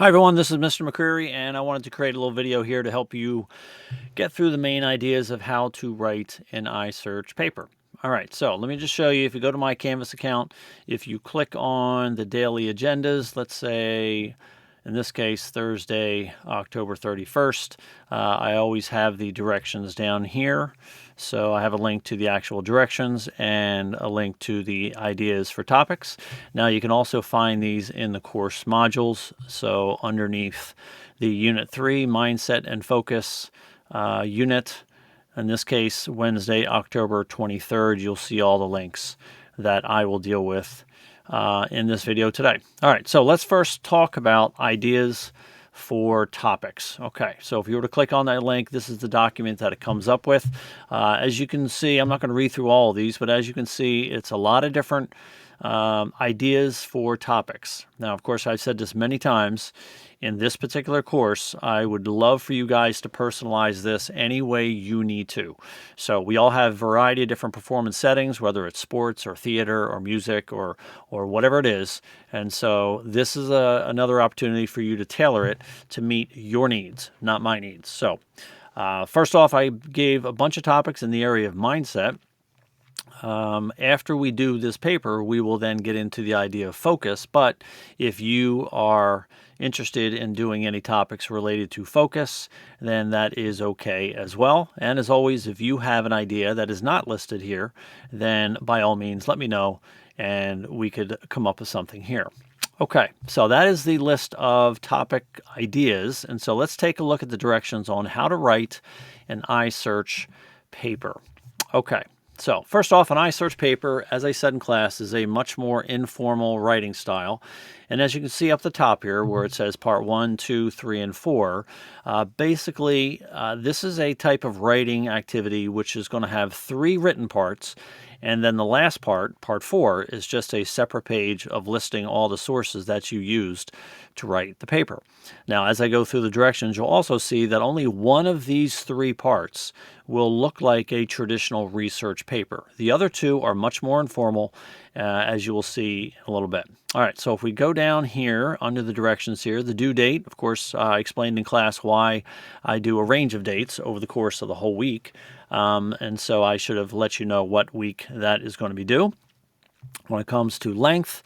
Hi everyone, this is Mr. McCreary, and I wanted to create a little video here to help you get through the main ideas of how to write an iSearch paper. All right, so let me just show you. If you go to my Canvas account, if you click on the daily agendas, let's say in this case Thursday, October 31st, I always have the directions down here. So I have a link to the actual directions and a link to the ideas for topics. Now you can also find these in the course modules. So underneath the Unit 3 Mindset and Focus unit, in this case Wednesday, October 23rd, you'll see all the links that I will deal with in this video today. All right, so let's first talk about ideas for topics. Okay, so if you were to click on that link, this is the document that it comes up with. As you can see, I'm not going to read through all of these, but as you can see, it's a lot of different ideas for topics. Now, of course, I've said this many times. In this particular course, I would love for you guys to personalize this any way you need to. So we all have a variety of different performance settings, whether it's sports or theater or music or whatever it is. And so this is another opportunity for you to tailor it to meet your needs, not my needs. So first off, I gave a bunch of topics in the area of mindset. After we do this paper, we will then get into the idea of focus. But if you are interested in doing any topics related to focus, then that is okay as well. And as always, if you have an idea that is not listed here, then by all means, let me know and we could come up with something here. Okay, so that is the list of topic ideas. And so let's take a look at the directions on how to write an iSearch paper. Okay. So first off, an iSearch paper, as I said in class, is a much more informal writing style. And as you can see up the top here, where it says part 1, 2, 3, and 4, basically, this is a type of writing activity which is going to have 3 written parts. And then the last part, part 4, is just a separate page of listing all the sources that you used to write the paper. Now, as I go through the directions, you'll also see that only one of these 3 parts will look like a traditional research paper. The other 2 are much more informal, as you will see in a little bit. All right, so if we go down here under the directions here, the due date, of course, I explained in class why I do a range of dates over the course of the whole week. And so I should have let you know what week that is going to be due. When it comes to length,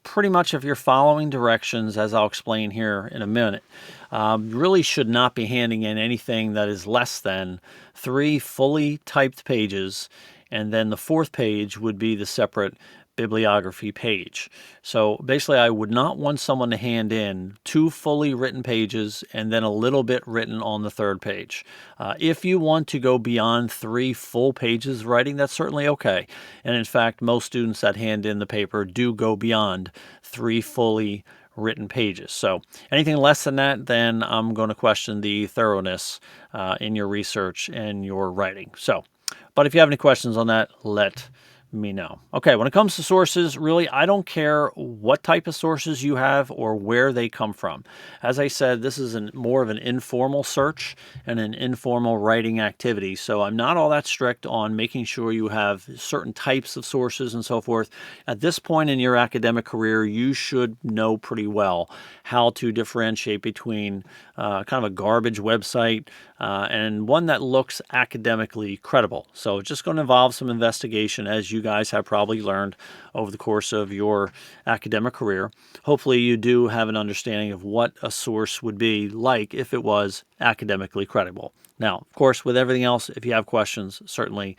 pretty much if you're following directions, as I'll explain here in a minute, you really should not be handing in anything that is less than 3 fully typed pages, and then the 4th page would be the separate bibliography page. So basically, I would not want someone to hand in 2 fully written pages and then a little bit written on the 3rd page. If you want to go beyond 3 full pages of writing, that's certainly okay. And in fact, most students that hand in the paper do go beyond 3 fully written pages. So anything less than that, then I'm going to question the thoroughness in your research and your writing. So, but if you have any questions on that, let me know. Okay, when it comes to sources, really, I don't care what type of sources you have or where they come from. As I said, this is more of an informal search and an informal writing activity, so I'm not all that strict on making sure you have certain types of sources and so forth. At this point in your academic career, you should know pretty well how to differentiate between kind of a garbage website and one that looks academically credible. So it's just going to involve some investigation, as you guys have probably learned over the course of your academic career. Hopefully you do have an understanding of what a source would be like if it was academically credible. Now, of course, with everything else, if you have questions, certainly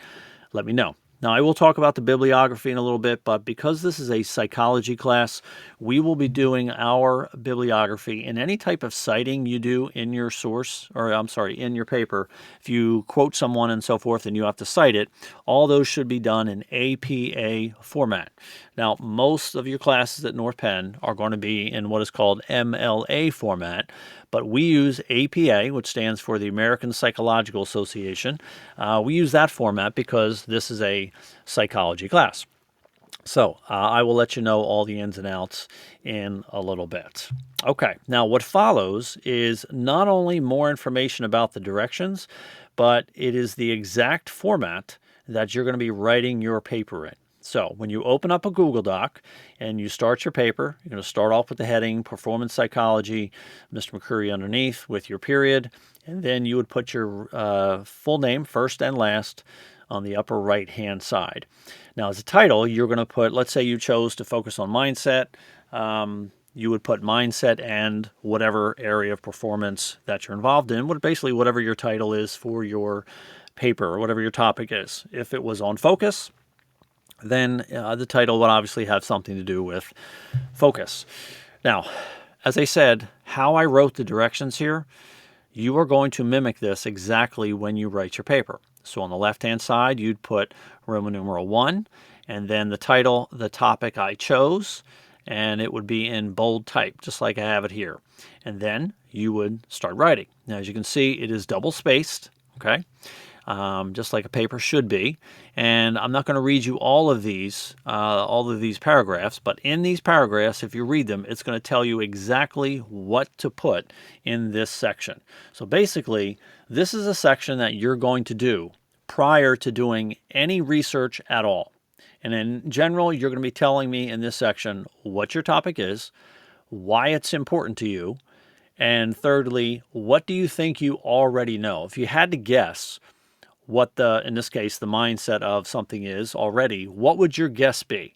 let me know. Now, I will talk about the bibliography in a little bit, but because this is a psychology class, we will be doing our bibliography in any type of citing you do in your source, or I'm sorry, in your paper. If you quote someone and so forth and you have to cite it, all those should be done in APA format. Now, most of your classes at North Penn are going to be in what is called MLA format, but we use APA, which stands for the American Psychological Association. We use that format because this is a psychology class. So I will let you know all the ins and outs in a little bit. Okay, now what follows is not only more information about the directions, but it is the exact format that you're going to be writing your paper in. So when you open up a Google Doc and you start your paper, you're going to start off with the heading, Performance Psychology, Mr. McCurry underneath with your period, and then you would put your full name, first and last, on the upper right-hand side. Now as a title, you're going to put, let's say you chose to focus on mindset, you would put mindset and whatever area of performance that you're involved in, basically whatever your title is for your paper or whatever your topic is. If it was on focus, then the title would obviously have something to do with focus. Now, as I said, how I wrote the directions here, you are going to mimic this exactly when you write your paper. So on the left-hand side, you'd put Roman numeral 1, and then the title, the topic I chose, and it would be in bold type, just like I have it here. And then you would start writing. Now, as you can see, it is double-spaced, okay? Just like a paper should be. And I'm not going to read you all of these paragraphs, but in these paragraphs, if you read them, it's going to tell you exactly what to put in this section. So basically, this is a section that you're going to do prior to doing any research at all. And in general, you're going to be telling me in this section what your topic is, why it's important to you, and thirdly, what do you think you already know? If you had to guess what in this case, the mindset of something is already, what would your guess be?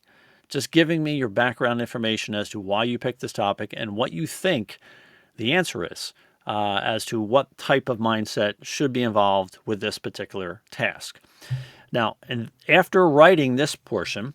Just giving me your background information as to why you picked this topic and what you think the answer is as to what type of mindset should be involved with this particular task. Now, and after writing this portion,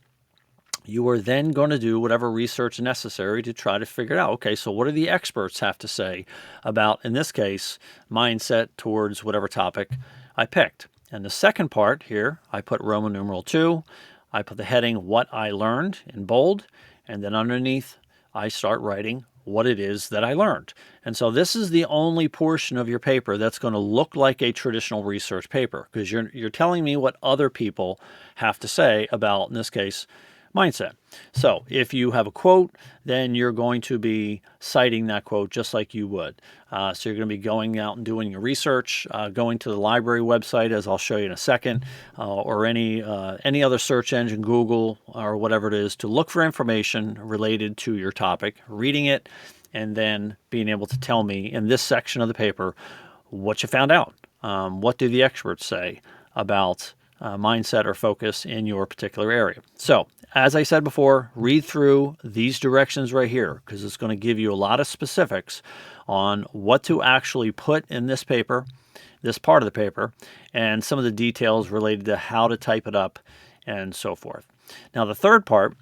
you are then going to do whatever research necessary to try to figure out, okay, so what do the experts have to say about, in this case, mindset towards whatever topic I picked. And the second part here, I put Roman numeral 2. I put the heading, What I Learned, in bold. And then underneath, I start writing what it is that I learned. And so this is the only portion of your paper that's going to look like a traditional research paper, because you're telling me what other people have to say about, in this case, mindset. So if you have a quote, then you're going to be citing that quote just like you would. So you're going to be going out and doing your research, going to the library website, as I'll show you in a second, or any other search engine, Google or whatever it is, to look for information related to your topic, reading it, and then being able to tell me in this section of the paper what you found out. What do the experts say about mindset or focus in your particular area? So, as I said before, read through these directions right here, because it's going to give you a lot of specifics on what to actually put in this paper, this part of the paper, and some of the details related to how to type it up and so forth. Now, the third part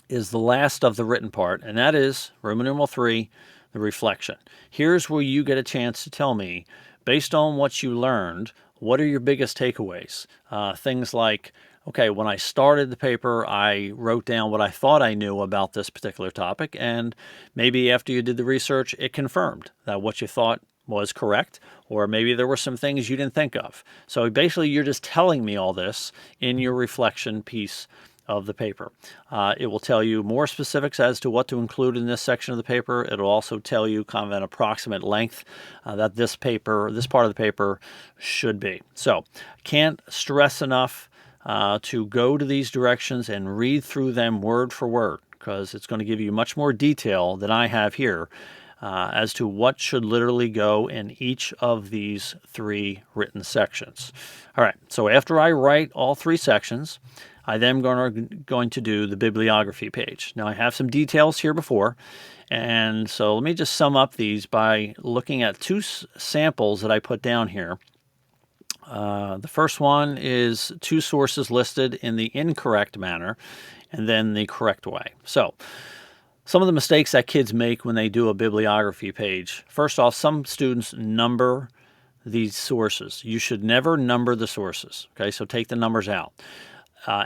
is the last of the written part, and that is Roman numeral 3, the reflection. Here's where you get a chance to tell me, based on what you learned, what are your biggest takeaways? Things like, okay, when I started the paper, I wrote down what I thought I knew about this particular topic, and maybe after you did the research, it confirmed that what you thought was correct, or maybe there were some things you didn't think of. So basically, you're just telling me all this in your reflection piece of the paper. It will tell you more specifics as to what to include in this section of the paper. It'll also tell you kind of an approximate length that this part of the paper should be. So can't stress enough to go to these directions and read through them word for word, because it's going to give you much more detail than I have here as to what should literally go in each of these 3 written sections. All right, so after I write all 3 sections, I then going to do the bibliography page. Now, I have some details here before, and so let me just sum up these by looking at 2 samples that I put down here. The first one is 2 sources listed in the incorrect manner, and then the correct way. So, some of the mistakes that kids make when they do a bibliography page. First off, some students number these sources. You should never number the sources, okay? So take the numbers out.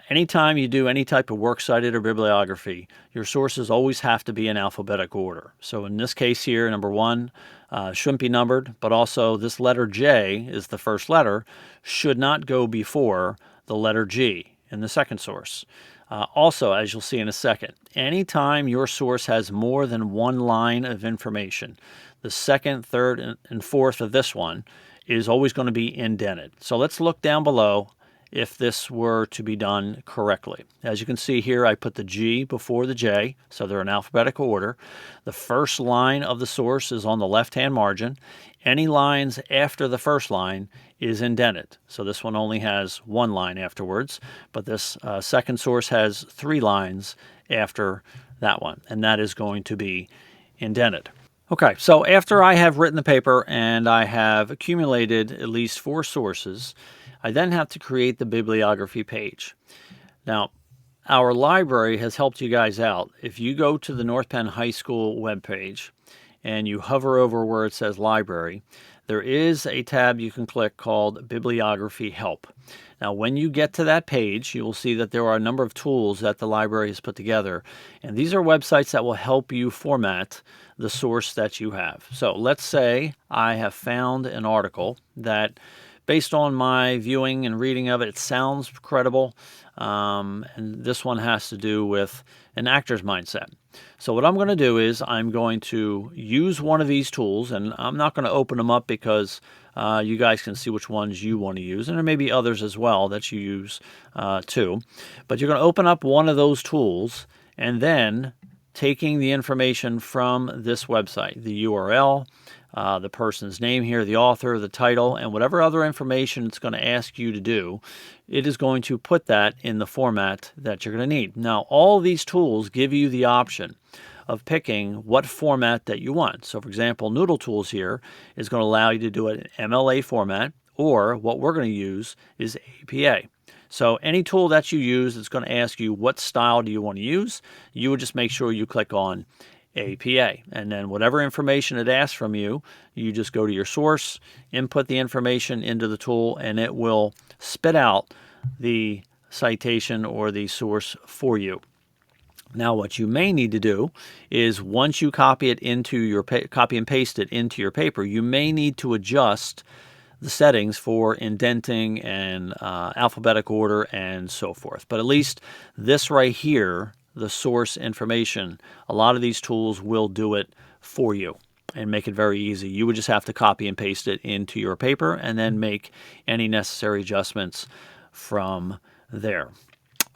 Anytime you do any type of works cited or bibliography, your sources always have to be in alphabetic order. So in this case here, number 1 shouldn't be numbered, but also this letter J is the first letter, should not go before the letter G in the second source. Also, as you'll see in a second, anytime your source has more than 1 line of information, the second, third, and fourth of this one is always going to be indented. So let's look down below. if this were to be done correctly. As you can see here, I put the G before the J, so they're in alphabetical order. The first line of the source is on the left-hand margin. Any lines after the first line is indented. So this one only has one line afterwards, but this second source has 3 lines after that one, and that is going to be indented. Okay, so after I have written the paper and I have accumulated at least 4 sources, I then have to create the bibliography page. Now, our library has helped you guys out. If you go to the North Penn High School webpage and you hover over where it says library, there is a tab you can click called Bibliography Help. Now, when you get to that page, you will see that there are a number of tools that the library has put together, and these are websites that will help you format the source that you have. So let's say I have found an article that, based on my viewing and reading of it, it sounds credible, and this one has to do with an actor's mindset. So what I'm going to do is I'm going to use one of these tools, and I'm not going to open them up because you guys can see which ones you want to use, and there may be others as well that you use too. But you're going to open up one of those tools, and then taking the information from this website, the URL, the person's name here, the author, the title, and whatever other information it's going to ask you to do, it is going to put that in the format that you're going to need. Now, all these tools give you the option of picking what format that you want. So, for example, Noodle Tools here is going to allow you to do it in MLA format, or what we're going to use is APA. So any tool that you use is going to ask you what style do you want to use. You would just make sure you click on APA, and then whatever information it asks from you, you just go to your source, input the information into the tool, and it will spit out the citation or the source for you. Now, what you may need to do is, once you copy it into your copy and paste it into your paper, you may need to adjust the settings for indenting and alphabetical order and so forth. But at least this right here, the source information, a lot of these tools will do it for you and make it very easy. You would just have to copy and paste it into your paper and then make any necessary adjustments from there.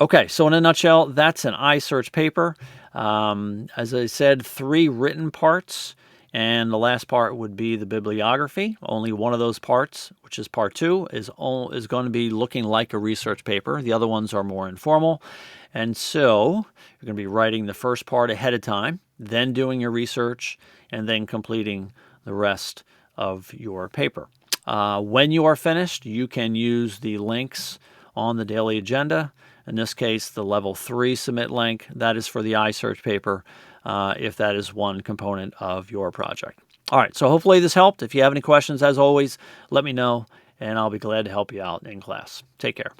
Okay, so in a nutshell, that's an iSearch paper. As I said, 3 written parts, and the last part would be the bibliography. Only one of those parts, which is part 2, is going to be looking like a research paper. The other ones are more informal. And so you're going to be writing the first part ahead of time, then doing your research, and then completing the rest of your paper. When you are finished, you can use the links on the daily agenda. In this case, the level 3 submit link, that is for the iSearch paper, if that is one component of your project. All right, so hopefully this helped. If you have any questions, as always, let me know, and I'll be glad to help you out in class. Take care.